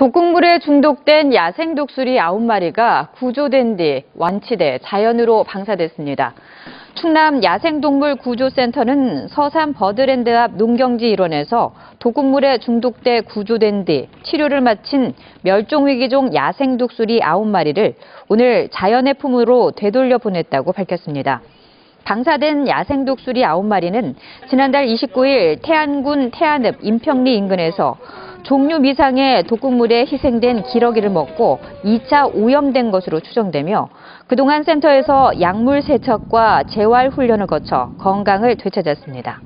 독극물에 중독된 야생 독수리 9마리가 구조된 뒤 완치돼 자연으로 방사됐습니다. 충남 야생동물 구조센터는 서산 버드랜드 앞 농경지 일원에서 독극물에 중독돼 구조된 뒤 치료를 마친 멸종위기종 야생 독수리 9마리를 오늘 자연의 품으로 되돌려 보냈다고 밝혔습니다. 방사된 야생 독수리 9마리는 지난달 29일 태안군 태안읍 임평리 인근에서 종류 미상의 독극물에 희생된 기러기를 먹고 2차 오염된 것으로 추정되며 그동안 센터에서 약물 세척과 재활 훈련을 거쳐 건강을 되찾았습니다.